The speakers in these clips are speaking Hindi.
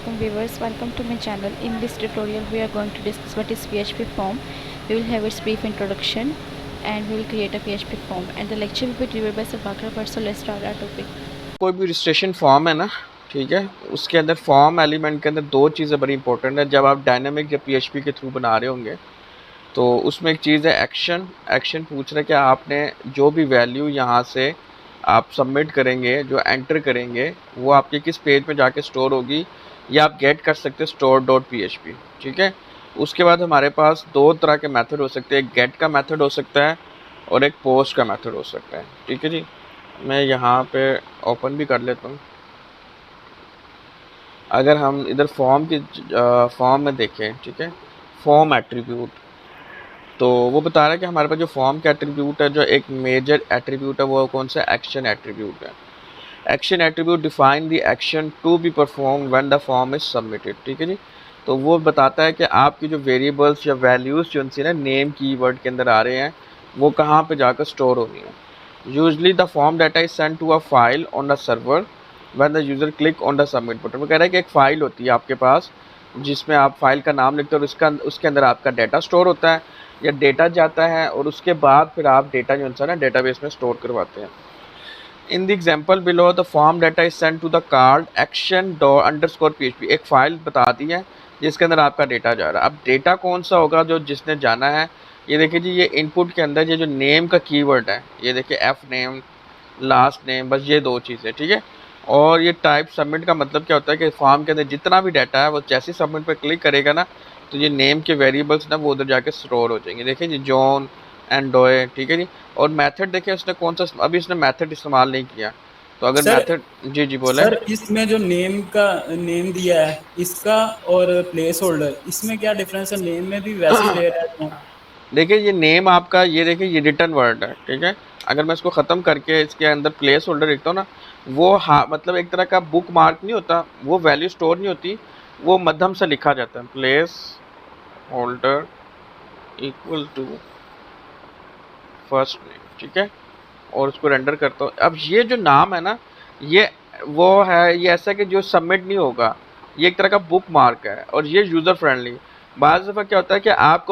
Assalamualaikum viewers, welcome to my channel. In this tutorial we are going to discuss what is PHP form. We will have its brief introduction and we will create a PHP form and the lecture will be delivered by Sabakar Bhatt. So let's start our topic. कोई भी रजिस्ट्रेशन फॉर्म है ना, ठीक है, उसके अंदर फॉर्म एलिमेंट के अंदर दो चीज़ें बड़ी इंपॉर्टेंट है। जब आप डायनामिक या पीएचपी के थ्रू बना रहे होंगे तो उसमें एक चीज़ है एक्शन। एक्शन पूछ रहा है कि आपने जो भी वैल्यू यहाँ से आप सबमिट करेंगे, जो एंटर करेंगे, वो आपके किस पेज में जाके स्टोर होगी, या आप गेट कर सकते हैं स्टोर डॉट PHP। ठीक है, उसके बाद हमारे पास दो तरह के मेथड हो सकते हैं, एक गेट का मेथड हो सकता है और एक पोस्ट का मेथड हो सकता है। ठीक है जी, मैं यहाँ पे ओपन भी कर लेता हूँ। अगर हम इधर फॉर्म में देखें, ठीक है, फॉर्म एट्रीब्यूट, तो वो बता रहा है कि हमारे पास जो फॉर्म का एट्रीब्यूट है, जो एक मेजर एट्रीब्यूट है, वो कौन सा एक्शन एट्रीब्यूट है। Action attribute define the action to be perform when the form is submitted. ठीक है जी, तो वो बताता है कि आपकी जो वेरिएबल्स या वैल्यूज़ जो उनसे ना नेम कीवर्ड के अंदर आ रहे हैं, वो कहाँ पे जाकर स्टोर होनी है। Usually the form data is send to a file on the server when the user click on the submit button. वो कह रहा है कि एक फ़ाइल होती है आपके पास जिसमें आप फाइल का नाम लिखते हो और उसके अंदर आपका डाटा स्टोर होता है या डेटा जाता है, और उसके बाद फिर आप डेटा जो है ना डेटाबेस में स्टोर करवाते हैं। In the example below the form data is send to the card action underscore PHP। एक फाइल बता दी है जिसके अंदर आपका डेटा जा रहा है। अब डेटा कौन सा होगा जो जिसने जाना है, ये देखिए जी, ये इनपुट के अंदर ये जो नेम का कीवर्ड है, ये देखिए एफ नेम, लास्ट नेम, बस ये दो चीज़ें। ठीक है, और ये टाइप सबमिट का मतलब क्या होता है कि फॉर्म के अंदर जितना भी डाटा है वो जैसे सबमिट पर क्लिक करेगा ना, तो ये नेम के वेरिएबल्स ना वो उधर जाके स्टोर हो जाएंगे। देखिए जी, जॉन एंड डोए। ठीक है जी, और मेथड देखिए उसने कौन सा, अभी इसने मेथड इस्तेमाल नहीं किया, तो अगर सर मेथड, जी जी बोले। सर इसमें जो नेम दिया है इसका और प्लेस होल्डर, इसमें क्या डिफरेंस है? नेम में भी वैसे ही दे रहा है तो। देखिए ये नेम आपका, ये देखिए ये रिटर्न वर्ड है। ठीक है, अगर मैं इसको ख़त्म करके इसके अंदर प्लेस होल्डर लिखता हूँ ना, वो हाँ मतलब एक तरह का बुक मार्क नहीं होता, वो वैल्यू स्टोर नहीं होती, वो मध्यम से लिखा जाता है, placeholder equal to first name. ठीक है, और उसको रेंडर करता हूँ। अब ये जो नाम है ना, ये वो है, ये ऐसा कि जो सबमिट नहीं होगा, ये एक तरह का बुक मार्क है और ये यूज़र फ्रेंडली। बाज़ दफ़ा क्या होता है कि आप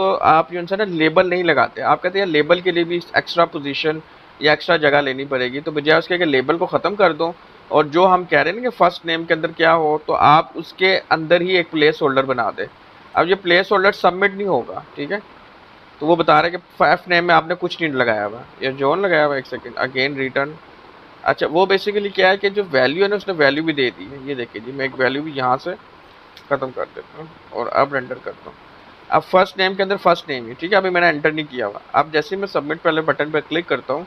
जो है ना लेबल नहीं लगाते, आप कहते हैं लेबल के लिए भी एक्स्ट्रा पोजीशन या एक्स्ट्रा जगह लेनी पड़ेगी, तो बजाय उसके कि लेबल को ख़त्म कर दो और जो हम कह रहे हैं ना कि फर्स्ट नेम के अंदर क्या हो, तो आप उसके अंदर ही एक प्लेस होल्डर बना दें। अब ये प्लेस होल्डर सबमिट नहीं होगा। ठीक है, तो वो बता रहा है कि फर्स्ट नेम में आपने कुछ नहीं लगाया हुआ, या जॉन लगाया हुआ। एक सेकंड, अगेन रिटर्न। अच्छा, वो बेसिकली क्या है कि जो वैल्यू है ना, उसने वैल्यू भी दे दी है। ये देखिए जी, मैं एक वैल्यू भी यहाँ से ख़त्म कर देता हूँ और अब रेंडर करता हूँ। अब फर्स्ट नेम के अंदर फर्स्ट नेम ही, ठीक है, अभी मैंने एंटर नहीं किया हुआ। अब जैसे ही मैं सबमिट वाले बटन पर क्लिक करता हूँ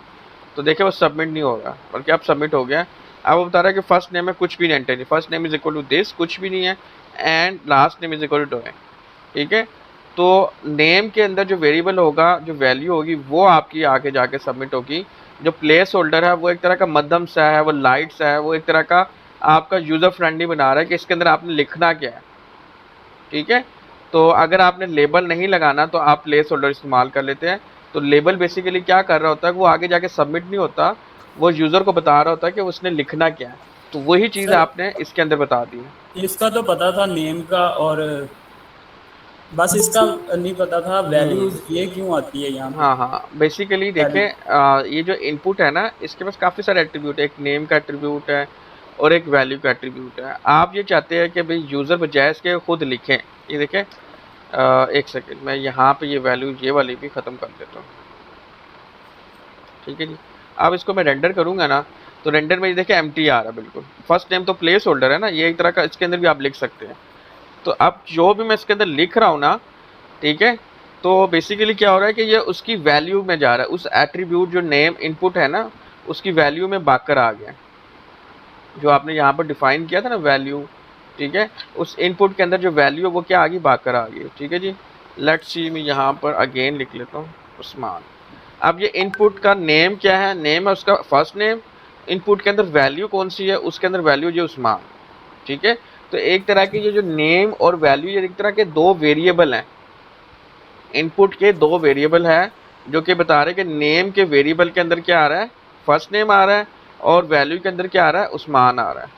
तो देखिए वो सबमिट नहीं होगा, बल्कि अब सबमिट हो गया। अब वो बता रहा है कि फर्स्ट नेम में कुछ भी नहीं एंटर नहीं, first name is equal to this, कुछ भी नहीं है, and last name is equal to है। ठीक है, तो नेम के अंदर जो वेरिएबल होगा, जो वैल्यू होगी, वो आपकी आगे जाके सबमिट होगी। जो प्लेस होल्डर है वो एक तरह का मध्यम सा है, वो लाइट सा है, वो एक तरह का आपका यूज़र फ्रेंडली बना रहा है कि इसके अंदर आपने लिखना क्या है। ठीक है, तो अगर आपने लेबल नहीं लगाना तो आप प्लेस होल्डर इस्तेमाल कर लेते हैं। तो लेबल बेसिकली क्या कर रहा होता है, वो आगे जाके सबमिट नहीं होता, वो यूज़र को बता रहा होता है कि उसने लिखना क्या है। तो वही चीज़ सर आपने इसके अंदर बता दी है। इसका तो पता था नेम का, और बस इसका नहीं पता था वैल्यूज ये क्यों आती है यहाँ पे। हाँ हाँ, बेसिकली वैल्यू देखें, ये जो इनपुट है ना, इसके पास काफ़ी सारे एट्रीब्यूट है। एक नेम का एट्रीब्यूट है और एक वैल्यू का एट्रीब्यूट है। आप ये चाहते हैं कि भाई यूज़र बजाय इसके खुद लिखें। ये देखें, एक सेकेंड, मैं यहाँ पे ये वैल्यू ये वाली भी ख़त्म कर देता हूँ। ठीक है जी, अब इसको मैं रेंडर करूँगा ना, तो रेंडर में ये देखें एम्प्टी आ रहा है बिल्कुल। फर्स्ट नेम तो प्लेस होल्डर है ना, ये एक तरह का, इसके अंदर भी आप लिख सकते हैं। तो अब जो भी मैं इसके अंदर लिख रहा हूँ ना, ठीक है, तो बेसिकली क्या हो रहा है कि ये उसकी वैल्यू में जा रहा है, उस एट्रीब्यूट जो नेम इनपुट है ना, उसकी वैल्यू में भागकर आ गया, जो आपने यहाँ पर डिफाइन किया था ना वैल्यू। ठीक है, उस इनपुट के अंदर जो वैल्यू है वो क्या आ गई, भागकर आ गई। ठीक है जी, लेट्स सी, मैं यहाँ पर अगेन लिख लेता हूँ उस्मान। अब ये इनपुट का नेम क्या है, नेम है उसका फर्स्ट नेम, इनपुट के अंदर वैल्यू कौन सी है, उसके अंदर वैल्यू ये उस्मान। ठीक है, तो एक तरह की ये जो नेम और वैल्यू, ये एक तरह के दो वेरिएबल हैं, इनपुट के दो वेरिएबल है, जो कि बता रहे हैं कि नेम के वेरिएबल के अंदर क्या आ रहा है, फर्स्ट नेम आ रहा है, और वैल्यू के अंदर क्या आ रहा है, उस्मान आ रहा है।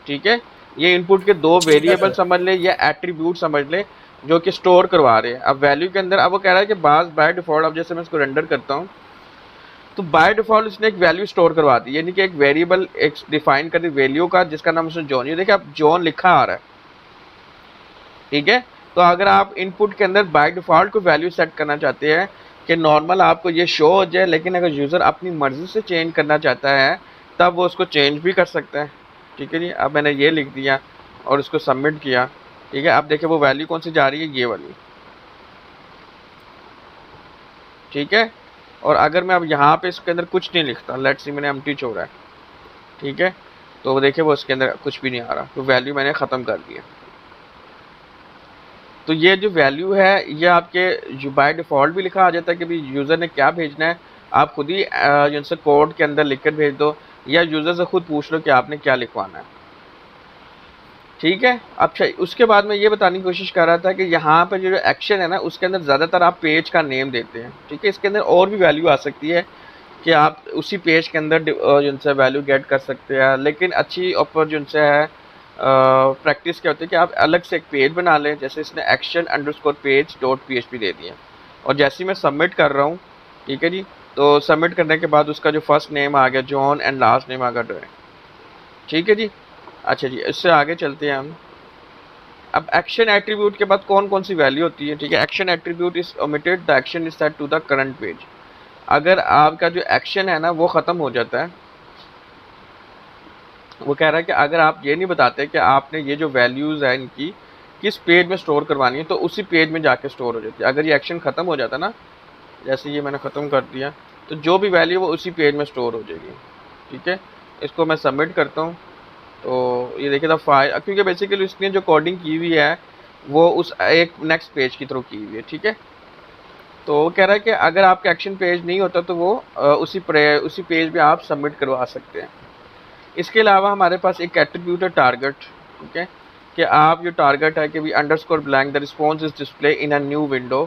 ठीक है, ये इनपुट के दो ठीक है वेरिएबल सर। समझ ले या एट्रीब्यूट समझ ले जो कि स्टोर करवा रहे हैं। अब वैल्यू के अंदर अब वो कह रहा है कि बाय डिफॉल्ट, अब जैसे मैं इसको रेंडर करता हूँ तो बाय डिफॉल्ट इसने एक वैल्यू स्टोर करवा दी, यानी कि एक वेरिएबल एक डिफाइन कर दी वैल्यू का जिसका नाम उसने जॉन। ये देखिए अब जॉन लिखा आ रहा है, ठीक है। तो अगर आप इनपुट के अंदर बाय डिफॉल्ट को वैल्यू सेट करना चाहते हैं कि नॉर्मल आपको ये शो हो जाए, लेकिन अगर यूज़र अपनी मर्जी से चेंज करना चाहता है तब वो उसको चेंज भी कर सकता है, ठीक है जी। अब मैंने ये लिख दिया और इसको सबमिट किया, ठीक है। अब देखिए वो वैल्यू कौन सी जा रही है, ये वाली, ठीक है। और अगर मैं अब यहाँ पे इसके अंदर कुछ नहीं लिखता, लेट्स सी मैंने एम्प्टी छोड़ा है, ठीक है, तो वो देखिए वो इसके अंदर कुछ भी नहीं आ रहा, तो वैल्यू मैंने ख़त्म कर दिया। तो ये जो वैल्यू है ये आपके जो बाय डिफ़ॉल्ट भी लिखा आ जाता है कि भाई यूज़र ने क्या भेजना है, आप खुद ही जैसे कोड के अंदर लिख कर भेज दो या यूज़र से खुद पूछ लो कि आपने क्या लिखवाना है, ठीक है। अच्छा उसके बाद मैं ये बताने की कोशिश कर रहा था कि यहाँ पर जो एक्शन है ना उसके अंदर ज़्यादातर आप पेज का नेम देते हैं, ठीक है। इसके अंदर और भी वैल्यू आ सकती है कि आप उसी पेज के अंदर जिनसे वैल्यू गेट कर सकते हैं, लेकिन अच्छी ऊपर जिनसे है प्रैक्टिस क्या होती है कि आप अलग से एक पेज बना लें, जैसे इसने action underscore page dot PHP दे दिया और जैसे ही मैं सबमिट कर रहा हूँ, ठीक है जी, तो सबमिट करने के बाद उसका जो फर्स्ट नेम आ गया जॉन एंड लास्ट नेम आ गया डोए, ठीक है जी। अच्छा जी इससे आगे चलते हैं हम। अब एक्शन एट्रीब्यूट के बाद कौन कौन सी वैल्यू होती है, ठीक है। Action attribute is omitted the action is set to the current page. अगर आपका जो एक्शन है ना वो ख़त्म हो जाता है, वो कह रहा है कि अगर आप ये नहीं बताते कि आपने ये जो वैल्यूज़ है इनकी किस पेज में स्टोर करवानी है तो उसी पेज में जाके स्टोर हो जाती है। अगर ये एक्शन ख़त्म हो जाता ना, जैसे ये मैंने ख़त्म कर दिया, तो जो भी वैल्यू वो उसी पेज में स्टोर हो जाएगी, ठीक है। इसको मैं सबमिट करता हूँ तो ये देखिए द फाइल, क्योंकि बेसिकली उसने जो कोडिंग की हुई है वो उस एक नेक्स्ट पेज की थ्रू की हुई है, ठीक है। तो वो कह रहा है कि अगर आपका एक्शन पेज नहीं होता तो वो उसी पेज पे आप सबमिट करवा सकते हैं। इसके अलावा हमारे पास एक एट्रीब्यूट है टारगेट, ठीक है, कि आप जो टारगेट है कि भी underscore blank the response is display in a new window,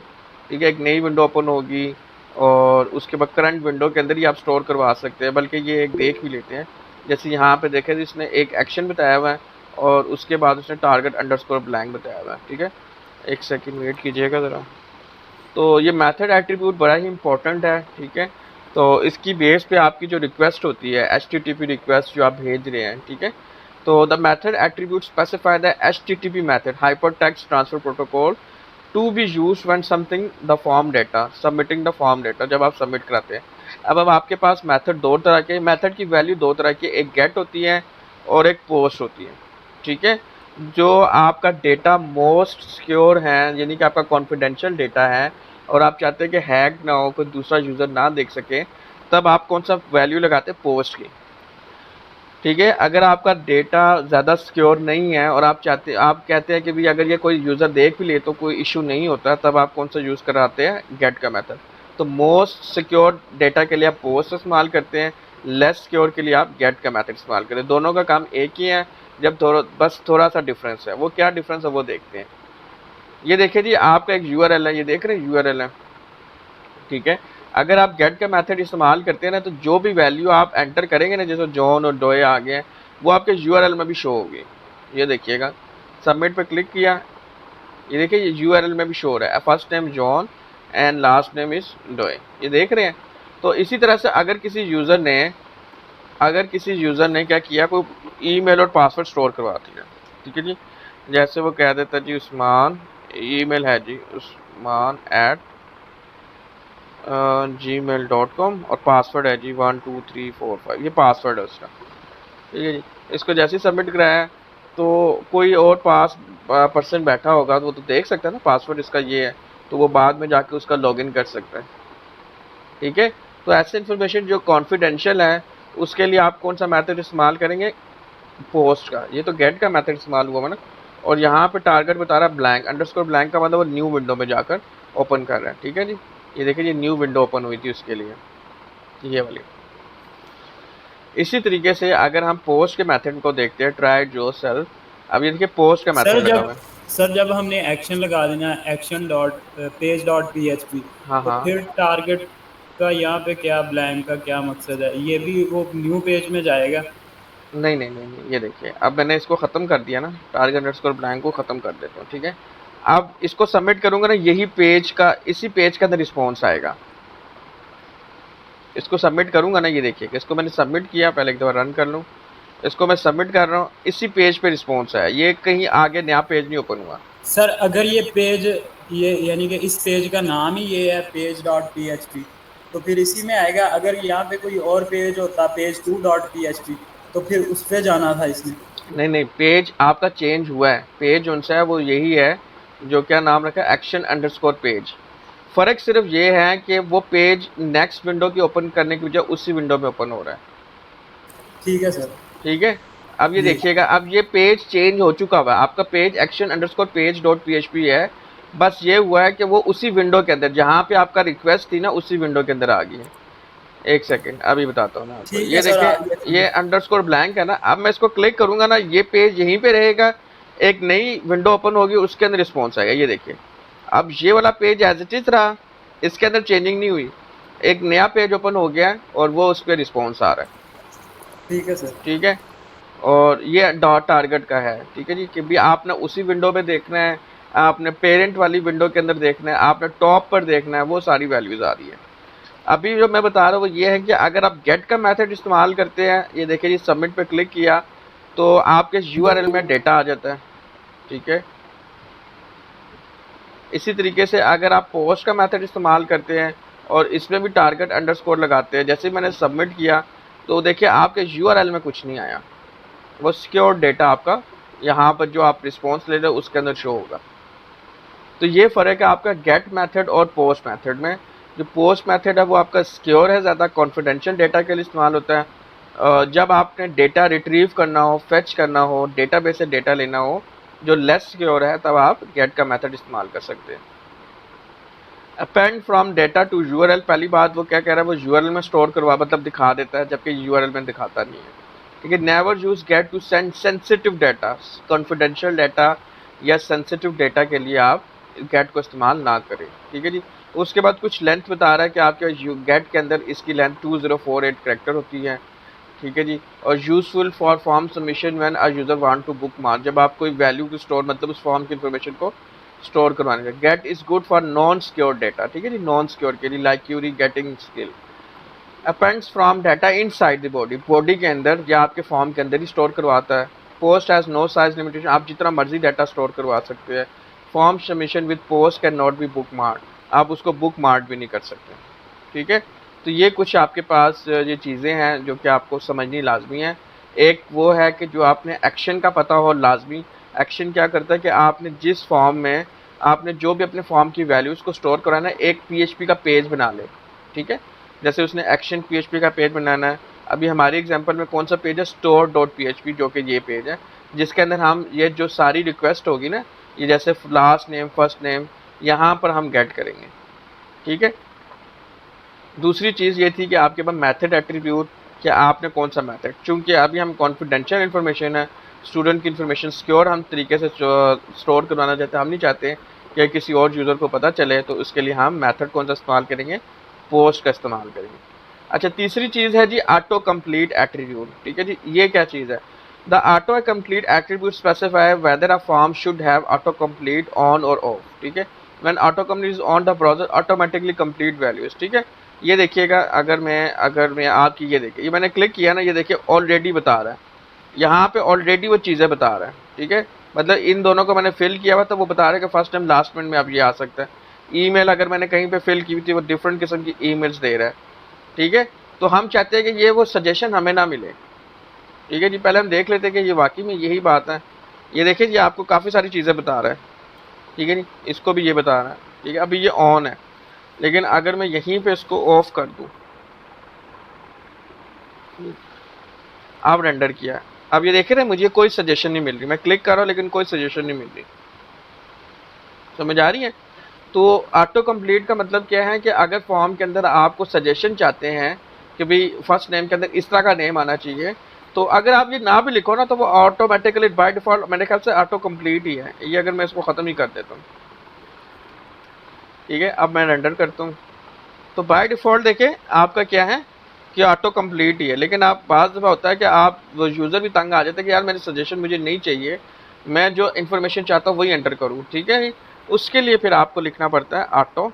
ठीक है। एक नई विंडो ओपन होगी और उसके बाद करंट विंडो के अंदर ही आप स्टोर करवा सकते हैं। बल्कि ये एक देख भी लेते हैं, जैसे यहाँ पे देखें इसने एक एक्शन बताया हुआ है और उसके बाद उसने टारगेट अंडरस्कोर ब्लैंक बताया हुआ है, ठीक है। एक सेकेंड वेट कीजिएगा ज़रा। तो ये मेथड एट्रीब्यूट बड़ा ही इंपॉर्टेंट है, ठीक है। तो इसकी बेस पे आपकी जो रिक्वेस्ट होती है HTTP रिक्वेस्ट जो आप भेज रहे हैं, ठीक है, तो the method attribute specify the HTTP method hypertext transfer protocol to be use when something the form data submitting the form data, जब आप सबमिट कराते हैं। अब आपके पास मेथड दो तरह के, मेथड की वैल्यू दो तरह की, एक गेट होती है और एक पोस्ट होती है, ठीक है। जो आपका डेटा मोस्ट सिक्योर है यानी कि आपका कॉन्फिडेंशियल डेटा है और आप चाहते हैं कि हैक ना हो, कोई दूसरा यूज़र ना देख सके, तब आप कौन सा वैल्यू लगाते हैं, पोस्ट की, ठीक है। अगर आपका डेटा ज़्यादा सिक्योर नहीं है और आप कहते हैं कि भाई अगर ये कोई यूज़र देख भी ले तो कोई इशू नहीं होता, तब आप कौन सा यूज़ कराते हैं, गेट का मेथड। तो मोस्ट सिक्योर डेटा के लिए आप पोस्ट इस्तेमाल करते हैं, लेस सिक्योर के लिए आप गेट का मेथड इस्तेमाल करते हैं। दोनों का काम एक ही है, जब बस थोड़ा सा डिफरेंस है। वो क्या डिफरेंस है वो देखते हैं। ये देखिए जी आपका एक URL है, ये देख रहे हैं URL है, ठीक है। अगर आप गेट का मेथड इस्तेमाल करते हैं ना तो जो भी वैल्यू आप एंटर करेंगे ना, जैसे जॉन और डोए आ गए, वो आपके URL में भी शो होगी। ये देखिएगा, सबमिट पे क्लिक किया, ये देखिए ये URL में भी शो हो रहा है, first name John and last name is Doe, ये देख रहे हैं। तो इसी तरह से अगर किसी यूज़र ने क्या किया, कोई ईमेल और पासवर्ड स्टोर करवा दिया, ठीक है जी। जैसे वो कह देता जी उस्मान, ईमेल है जी उस्मान @gmail.com और पासवर्ड है जी 12345, ये पासवर्ड है उसका, ठीक है जी। इसको जैसे ही सबमिट कराया तो कोई और पर्सन बैठा होगा तो वो तो देख सकता है ना पासवर्ड इसका ये है, तो वो बाद में जाके उसका लॉगिन कर सकता है, ठीक है। तो ऐसे इन्फॉर्मेशन जो कॉन्फिडेंशियल है उसके लिए आप कौन सा मेथड इस्तेमाल करेंगे, पोस्ट का। ये तो गेट का मेथड इस्तेमाल हुआ है ना, और यहाँ पे टारगेट बता रहा है ब्लैंक अंडरस्कोर ब्लैंक का मतलब वो न्यू विंडो में जाकर ओपन कर रहा है, ठीक है जी। ये देखिए ये न्यू विंडो ओपन हुई थी उसके लिए, ये वाली। इसी तरीके से अगर हम पोस्ट के मेथड को देखते हैं, ट्राई जो सेल्फ, अब ये देखिए पोस्ट का सर मेथड लगा जब हुआ है। सर जब हमने एक्शन लगा देना action dot page dot PHP, हाँ तो हाँ फिर टारगेट का यहाँ पे क्या ब्लैंक का क्या मकसद है, ये भी वो न्यू पेज में जाएगा? नहीं नहीं नहीं नहीं, ये देखिए अब मैंने इसको ख़त्म कर दिया ना, टारगेट अंडरस्कोर ब्लैंक को ख़त्म कर देता हूँ, ठीक है। अब इसको सबमिट करूँगा ना, यही पेज का, इसी पेज के अंदर रिस्पॉन्स आएगा। इसको सबमिट करूँगा ना, ये देखिए इसको मैंने सबमिट किया, पहले एक दफ़ा रन कर लूँ। इसको मैं सबमिट कर रहा हूँ, इसी पेज पे रिस्पॉन्स है, ये कहीं आगे नया पेज नहीं ओपन हुआ। सर अगर ये पेज, ये यानी कि इस पेज का नाम ही ये है page.php, तो फिर इसी में आएगा। अगर यहाँ पे कोई और पेज होता page2.php, तो फिर उस पे जाना था इसने। नहीं नहीं, पेज आपका चेंज हुआ है, पेज उनसे है वो यही है जो क्या नाम रखा है, एक्शन अंडरस्कोर पेज। फ़र्क सिर्फ ये है कि वो पेज नेक्स्ट विंडो की ओपन करने की बजाय उसी विंडो में ओपन हो रहा है। ठीक है सर। ठीक है, अब ये जी देखिएगा, अब ये पेज चेंज हो चुका हुआ है, आपका page action underscore page dot php है। बस ये हुआ है कि वो उसी विंडो के अंदर जहाँ पे आपका रिक्वेस्ट थी ना, उसी विंडो के अंदर आ गई है। एक सेकेंड अभी बताता हूँ ना आपको, ठीक है ये सर, देखिए आगे ठीक ये है। अंडरस्कोर ब्लैंक है ना, अब मैं इसको क्लिक करूंगा ना, ये पेज यहीं पे रहेगा, एक नई विंडो ओपन होगी, उसके अंदर रिस्पॉन्स आएगा। ये देखिए अब ये वाला पेज एज इट इज रहा, इसके अंदर चेंजिंग नहीं हुई, एक नया पेज ओपन हो गया और वो उस पर रिस्पॉन्स आ रहा है। ठीक है सर। ठीक है, और ये डॉट टारगेट का है। ठीक है जी, कि भी आपने उसी विंडो में देखना है, आपने पेरेंट वाली विंडो के अंदर देखना है, आपने टॉप पर देखना है, वो सारी वैल्यूज आ रही है। अभी जो मैं बता रहा हूँ वो ये है कि अगर आप गेट का मेथड इस्तेमाल करते हैं, ये देखिए जी सबमिट पे क्लिक किया तो आपके यूआरएल में डेटा आ जाता है। ठीक है, इसी तरीके से अगर आप पोस्ट का मेथड इस्तेमाल करते हैं और इसमें भी टारगेट अंडरस्कोर लगाते हैं, जैसे मैंने सबमिट किया तो देखिए आपके यूआरएल में कुछ नहीं आया, वो सिक्योर डेटा आपका यहाँ पर जो आप रिस्पॉन्स ले रहे हो उसके अंदर शो होगा। तो ये फ़र्क है आपका गेट मेथड और पोस्ट मेथड में। जो पोस्ट मेथड है वो आपका सिक्योर है, ज़्यादा कॉन्फिडेंशियल डेटा के लिए इस्तेमाल होता है। जब आपने डेटा रिट्रीव करना हो, फेच करना हो, डेटाबेस से डेटा लेना हो जो लेस सिक्योर है, तब आप गेट का मेथड इस्तेमाल कर सकते हैं। Append from data to URL, पहली बात वो क्या कह रहा है, वो यूआरएल में स्टोर करवा मतलब दिखा देता है, जबकि यूआरएल में दिखाता नहीं है। ठीक है, never use get to send sensitive data, confidential data या सेंसिटिव डेटा के लिए आप गेट को इस्तेमाल ना करें। ठीक है जी, उसके बाद कुछ लेंथ बता रहा है कि आपके गेट के अंदर इसकी लेंथ 2048 कैरेक्टर होती है। ठीक है जी, और useful for form submission when a user want to bookmark, जब आप कोई वैल्यू को स्टोर मतलब उस फॉर्म की इन्फॉर्मेशन को स्टोर करवाने का। Get is good for non secure data. ठीक है जी, नॉन सिक्योर के लिए like query, getting skill. Appends from data inside the body, body के अंदर या आपके फॉर्म के अंदर ही स्टोर करवाता है। Post has no size limitation, आप जितना मर्जी डाटा स्टोर करवा सकते हैं। Form submission with post can not be bookmark, आप उसको बुक मार्क भी नहीं कर सकते। ठीक है, तो ये कुछ आपके पास ये चीज़ें हैं जो कि आपको समझनी लाजमी है। एक वो है कि जो आपने एक्शन का पता हो लाजमी। एक्शन क्या करता है कि आपने जिस फॉर्म में आपने जो भी अपने फॉर्म की वैल्यूज़ को स्टोर कराना है, एक पीएचपी का पेज बना ले। ठीक है, जैसे उसने एक्शन पीएचपी का पेज बनाना है। अभी हमारी एग्जांपल में कौन सा पेज है, स्टोर डॉट पीएचपी, जो कि ये पेज है जिसके अंदर हम ये जो सारी रिक्वेस्ट होगी ना, ये जैसे लास्ट नेम, फर्स्ट नेम, यहाँ पर हम गेट करेंगे। ठीक है, दूसरी चीज़ ये थी कि आपके पास मेथड एट्रीब्यूट, कि आपने कौन सा मेथड, चूंकि अभी हम कॉन्फिडेंशियल इन्फॉर्मेशन है, स्टूडेंट की इन्फॉर्मेशन सिक्योर हम तरीके से स्टोर करवाना चाहते हैं, हम नहीं चाहते कि किसी और यूज़र को पता चले, तो उसके लिए हम मेथड कौन सा इस्तेमाल करेंगे, पोस्ट का इस्तेमाल करेंगे। अच्छा, तीसरी चीज़ है जी ऑटो कंप्लीट एट्रीब्यूट। ठीक है जी, ये क्या चीज़ है, the auto complete attribute specify weather a form should have auto complete on और ऑफ। ठीक है, when auto complete is on the browser automatically complete values. ठीक है, ये देखिएगा, अगर मैं आपकी ये देखिए, ये मैंने क्लिक किया ना, ये देखिए ऑलरेडी बता रहा है, यहाँ पे ऑलरेडी वो चीज़ें बता रहा है। ठीक है, मतलब इन दोनों को मैंने फिल किया हुआ, तो वो बता रहा है कि फर्स्ट टाइम लास्ट मिनट में अब ये आ सकता है। ईमेल अगर मैंने कहीं पे फिल की हुई थी, वो डिफरेंट किस्म की ईमेल्स दे रहा है। ठीक है, तो हम चाहते हैं कि ये वो सजेशन हमें ना मिले। ठीक है जी, पहले हम देख लेते हैं कि ये वाकई में यही बात है। ये देखिए जी, आपको काफ़ी सारी चीज़ें बता रहा है। ठीक है जी, इसको भी ये बता रहा है। ठीक है, अभी ये ऑन है, लेकिन अगर मैं यहीं पे इसको ऑफ कर दूं, अब रेंडर किया, अब ये देख रहे हैं मुझे कोई सजेशन नहीं मिल रही, मैं क्लिक कर रहा हूँ लेकिन कोई सजेशन नहीं मिल रही। समझ आ रही है? तो ऑटो कंप्लीट का मतलब क्या है कि अगर फॉर्म के अंदर आपको सजेशन चाहते हैं कि भाई फर्स्ट नेम के अंदर इस तरह का नेम आना चाहिए, तो अगर आप ये ना भी लिखो ना, तो वो ऑटोमेटिकली बाय डिफॉल्ट मेरे ख्याल से ऑटो कंप्लीट ही है ये, अगर मैं इसको ख़त्म ही कर देता हूँ। ठीक है, अब मैं रेंडर करता हूँ, तो बाय डिफ़ॉल्ट देखें आपका क्या है, कि ऑटो कंप्लीट ही है, लेकिन आप बाज़ दफ़ा होता है कि आप वो यूज़र भी तंग आ जाता है कि यार मेरी सजेशन मुझे नहीं चाहिए, मैं जो इन्फॉर्मेशन चाहता हूँ वही एंटर करूँ, ठीक है। उसके लिए फिर आपको लिखना पड़ता है ऑटो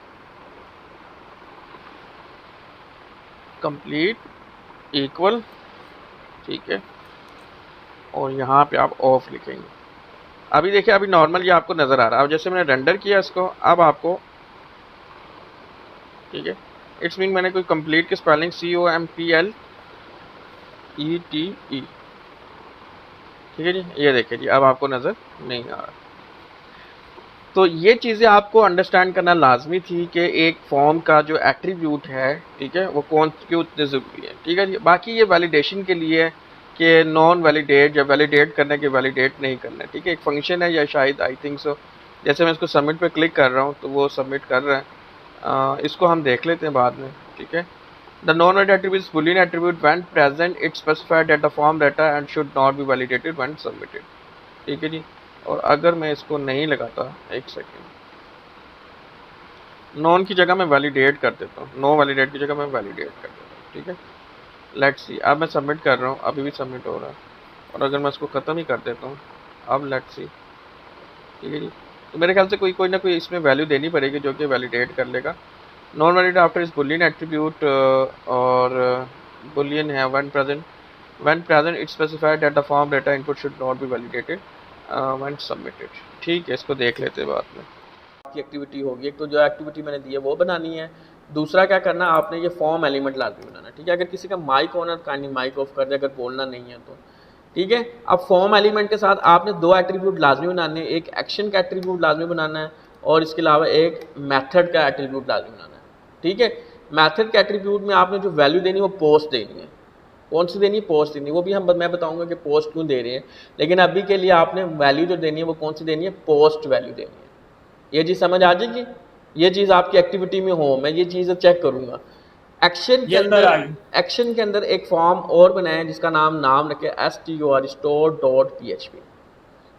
कंप्लीट इक्वल, ठीक है, और यहाँ पे आप ऑफ लिखेंगे। अभी देखिए अभी नॉर्मल ये आपको नज़र आ रहा है। अब जैसे मैंने रेंडर किया इसको, अब आपको, ठीक है, इट्स मीन मैंने कोई कंप्लीट की स्पेलिंग COMPLETE, ठीक है जी। ये देखिए जी अब आपको नज़र नहीं आ रहा। तो ये चीज़ें आपको अंडरस्टैंड करना लाजमी थी कि एक फॉर्म का जो एट्रीब्यूट है, ठीक है, वो कौन क्यों इतने ज़रूरी है, ठीक है जी। बाकी ये वैलिडेशन के लिए है कि नॉन वैलिडेट या वैलिडेट करने के वैलिडेट नहीं करना है, ठीक है। एक फंक्शन है या शायद आई थिंक सो, जैसे मैं इसको सबमिट पे क्लिक कर रहा हूँ तो वो सबमिट कर रहा है। इसको हम देख लेते हैं बाद में, ठीक है। The non valid attribute is Boolean attribute when present it specified that the form data and should not be validated when submitted, ठीक है जी। और अगर मैं इसको नहीं लगाता, एक सेकेंड, नॉन की जगह मैं वैलिडेट कर देता हूँ, नो वैलिडेट की जगह मैं वैलिडेट कर देता हूँ, ठीक है। लेट्स सी, अब मैं सबमिट कर रहा हूँ, अभी भी सबमिट हो रहा है। और अगर मैं इसको ख़त्म ही कर देता हूँ, अब लेट्स सी, ठीक है जी। तो मेरे ख्याल से कोई ना कोई इसमें वैल्यू देनी पड़ेगी जो कि वैलिडेट कर लेगा। नॉन वैलिड आफ्टर इस बुलियन एट्रीब्यूट, और बुलियन है when present it specified that the form data input should not be validated when submitted, ठीक है। इसको देख लेते हैं बाद में। की एक्टिविटी होगी, एक तो जो एक्टिविटी मैंने दी है वो बनानी है, दूसरा क्या करना आपने ये फॉर्म एलिमेंट लाजमी बनाना है, ठीक है। अगर किसी का माइक ऑन है तो काइंडली माइक ऑफ कर दे अगर बोलना नहीं है तो, ठीक है। अब फॉर्म एलिमेंट के साथ आपने दो एट्रीब्यूट लाजमी बनाने हैं, एक एक्शन का एट्रीब्यूट लाजमी बनाना है और इसके अलावा एक मेथड का एट्रीब्यूट लाजमी बनाना है, ठीक है। मेथड के एट्रीब्यूट में आपने जो वैल्यू देनी है वो पोस्ट देनी है। कौन सी देनी है? पोस्ट देनी है। वो भी मैं बताऊंगा कि पोस्ट क्यों दे रहे हैं, लेकिन अभी के लिए आपने वैल्यू जो देनी है वो कौन सी देनी है? पोस्ट वैल्यू देनी है। ये चीज़ समझ आ जाएगी? ये चीज़ आपकी एक्टिविटी में हो, मैं ये चीज़ चेक करूंगा। एक्शन के अंदर एक फॉर्म और बनाएं जिसका नाम रखें STOR store.php।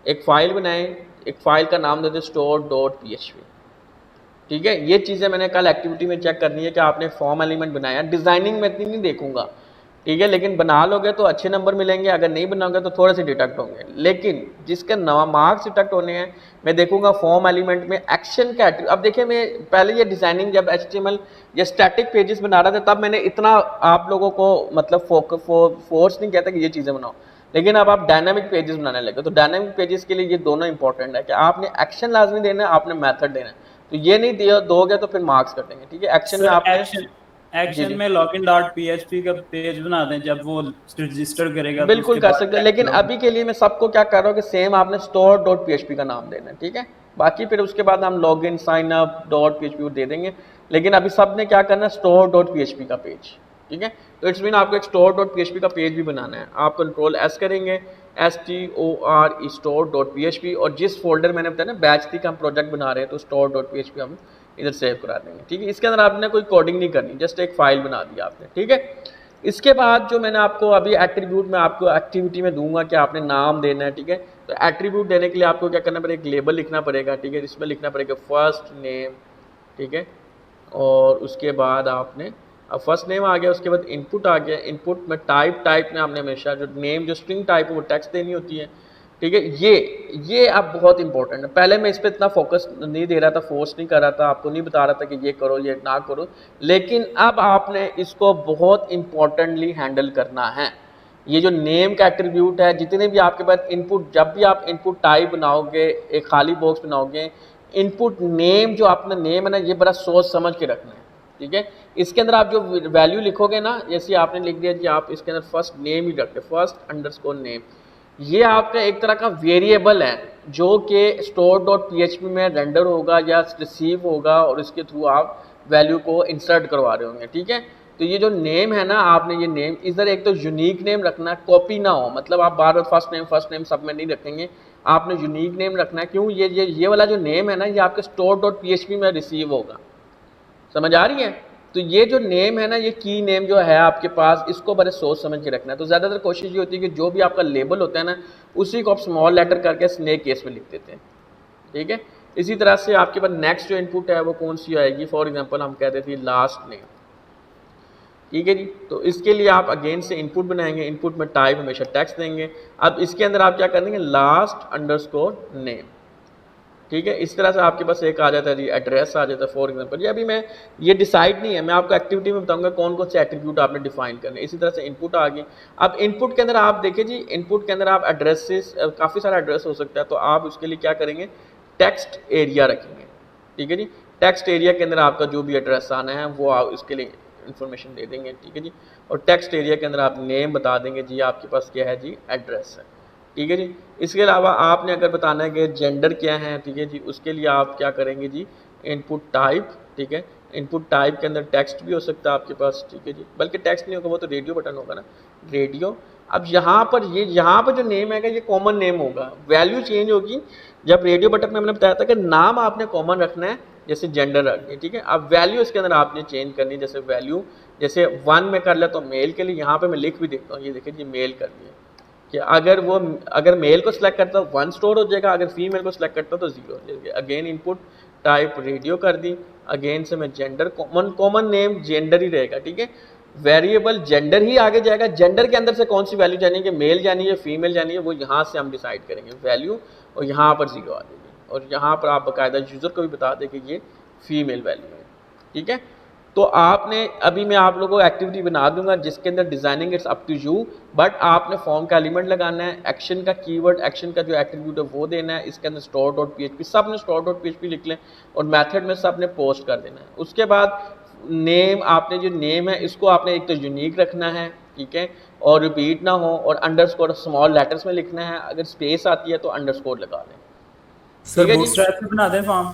एक फाइल बनाएं, एक फाइल का नाम दे दें store.php, ठीक है। ये चीज़ें मैंने कल एक्टिविटी में चेक करनी है कि आपने फॉर्म एलिमेंट बनाया। डिजाइनिंग में इतनी नहीं देखूंगा, ठीक है, लेकिन बना लोगे तो अच्छे नंबर मिलेंगे, अगर नहीं बनाओगे तो थोड़े से डिटेक्ट होंगे। लेकिन जिसके मार्क्स डिटेक्ट होने हैं मैं देखूंगा फॉर्म एलिमेंट में एक्शन का। अब देखिए मैं पहले ये डिजाइनिंग जब HTML या स्टैटिक पेजेस बना रहा था तब मैंने इतना आप लोगों को मतलब फोर्स नहीं कहता कि ये चीज़ें बनाओ, लेकिन अब आप डायनामिक पेजेस बनाने लगे तो डायनामिक पेजेस के लिए ये दोनों इंपॉर्टेंट है कि आपने एक्शन लाजमी देना है, आपने मेथड देना है। तो ये नहीं दिया दोगे तो फिर मार्क्स कट देंगे, ठीक है। एक्शन में आपने एक्शन में login.php का पेज बना दें, जब वो रजिस्टर करेगा बिल्कुल कर सकते हैं, लेकिन अभी के लिए मैं सबको क्या कर रहा हूँ कि सेम आपने store.php का नाम देना है, ठीक है। बाकी फिर उसके बाद हम लॉगिन साइन अप .php दे देंगे, लेकिन अभी सब ने क्या करना है? store.php का पेज, ठीक है। तो इट्स मीन आपको एक store.php का पेज भी बनाना है। आप कंट्रोल S करेंगे, STORE store.php, और जिस फोल्डर मैंने बताया ना बैच थी का हम प्रोजेक्ट बना रहे हैं तो store.php हम इधर सेव करा देंगे, ठीक है। इसके अंदर आपने कोई कोडिंग नहीं करनी, जस्ट एक फाइल बना दी आपने, ठीक है। इसके बाद जो मैंने आपको अभी एट्रीब्यूट में आपको एक्टिविटी में दूंगा कि आपने नाम देना है, ठीक है। तो एट्रीब्यूट देने के लिए आपको क्या करना पड़ेगा? एक लेबल लिखना पड़ेगा, ठीक है, जिसमें लिखना पड़ेगा फर्स्ट नेम, ठीक है। और उसके बाद आपने अब फर्स्ट नेम आ गया, उसके बाद इनपुट आ गया। इनपुट में टाइप में आपने हमेशा जो नेम जो स्ट्रिंग टाइप है वो टेक्स्ट देनी होती है, ठीक है। ये अब बहुत इंपॉर्टेंट है। पहले मैं इस पर इतना फोकस नहीं दे रहा था, फोर्स नहीं कर रहा था, आपको नहीं बता रहा था कि ये करो ये ना करो, लेकिन अब आपने इसको बहुत इंपॉर्टेंटली हैंडल करना है। ये जो नेम का एट्रीब्यूट है, जितने भी आपके पास इनपुट, जब भी आप इनपुट टाइप बनाओगे, एक खाली बॉक्स बनाओगे, इनपुट नेम जो अपना नेम है ना, ये बड़ा सोच समझ के रखना है, ठीक है। इसके अंदर आप जो वैल्यू लिखोगे ना, जैसे आपने लिख दिया कि आप इसके अंदर फर्स्ट नेम ही रखते, फर्स्ट अंडरस्कोर नेम, ये आपका एक तरह का वेरिएबल है जो कि store.php में रेंडर होगा या रिसीव होगा और इसके थ्रू आप वैल्यू को इंसर्ट करवा रहे होंगे, ठीक है। तो ये जो नेम है ना, आपने ये नेम इधर एक तो यूनिक नेम रखना है, कॉपी ना हो, मतलब आप बार बार फर्स्ट नेम सब में नहीं रखेंगे, आपने यूनिक नेम रखना है। क्यों? ये वाला जो नेम है ना, ये आपके store.php में रिसीव होगा, समझ आ रही है। तो ये जो नेम है ना, ये की नेम जो है आपके पास, इसको बड़े सोच समझ के रखना है। तो ज़्यादातर कोशिश ये होती है कि जो भी आपका लेबल होता है ना, उसी को आप स्मॉल लेटर करके स्नेक केस में लिख देते हैं, ठीक है। इसी तरह से आपके पास नेक्स्ट जो इनपुट है वो कौन सी आएगी? फॉर एग्जांपल हम कहते थे लास्ट नेम, ठीक है जी। तो इसके लिए आप अगेन से इनपुट बनाएंगे, इनपुट में टाइप हमेशा टेक्स्ट देंगे। अब इसके अंदर आप क्या करेंगे, लास्ट अंडरस्कोर नेम, ठीक है। इस तरह से आपके पास एक आ जाता है जी एड्रेस आ जाता है फॉर एग्जांपल। ये अभी मैं ये डिसाइड नहीं है, मैं आपको एक्टिविटी में बताऊंगा कौन कौन से एट्रीब्यूट आपने डिफाइन करने। इसी तरह से इनपुट आ गई। अब इनपुट के अंदर आप देखिए जी, इनपुट के अंदर आप एड्रेसेस, काफ़ी सारा एड्रेस हो सकता है, तो आप उसके लिए क्या करेंगे, टेक्स्ट एरिया रखेंगे, ठीक है जी। टेक्स्ट एरिया के अंदर आपका जो भी एड्रेस आना है वो आप उसके लिए इन्फॉर्मेशन दे देंगे, ठीक है जी। और टेक्स्ट एरिया के अंदर आप नेम बता देंगे जी, आपके पास क्या है जी, एड्रेस है, ठीक है जी। इसके अलावा आपने अगर बताना है कि जेंडर क्या है, ठीक है जी, उसके लिए आप क्या करेंगे जी, इनपुट टाइप, ठीक है। इनपुट टाइप के अंदर टेक्स्ट भी हो सकता है आपके पास, ठीक है जी, बल्कि टेक्स्ट नहीं होगा वो तो रेडियो बटन होगा ना, रेडियो। अब यहाँ पर यहाँ पर जो नेम है ये कॉमन नेम होगा, वैल्यू चेंज होगी जब रेडियो बटन में हमने बताया था कि नाम आपने कॉमन रखना है, जैसे जेंडर रखनी है, ठीक है। अब वैल्यू इसके अंदर आपने चेंज करनी है, जैसे वैल्यू जैसे 1 में कर ले तो मेल के लिए यहाँ पे मैं लिख भी देता हूँ, ये देखिए जी मेल कर दिया कि अगर मेल को सिलेक्ट करता है 1 स्टोर हो जाएगा, अगर फीमेल को सिलेक्ट करता है तो 0 हो जाएगा। अगेन इनपुट टाइप रेडियो कर दी, अगेन से मैं जेंडर, कॉमन नेम जेंडर ही रहेगा, ठीक है। वेरिएबल जेंडर ही आगे जाएगा, जेंडर के अंदर से कौन सी वैल्यू जानी है, मेल जानी है फीमेल जानी है, वो यहाँ से हम डिसाइड करेंगे वैल्यू, और यहाँ पर 0 आ जाएगी। और यहाँ पर आप बाकायदा यूज़र को भी बता दें कि ये फीमेल वैल्यू है, ठीक है। तो आपने अभी मैं आप लोगों को एक्टिविटी बना दूंगा जिसके अंदर designing it's up to you, but आपने फॉर्म का एलिमेंट लगाना है, एक्शन का कीवर्ड, एक्शन का जो एट्रीब्यूट है वो देना है, इसके अंदर स्टोर डॉट पीएचपी, सब ने स्टोर डॉट पीएचपी लिख लें, और मेथड में सब ने पोस्ट कर देना है। उसके बाद नेम, आपने जो नेम है इसको आपने एक तो यूनिक रखना है, ठीक है, और रिपीट ना हो, और अंडरस्कोर स्मॉल लेटर्स में लिखना है, अगर स्पेस आती है तो अंडरस्कोर लगा लें, सर ठीक है जी। बूटस्ट्रैप से बना दें फॉर्म?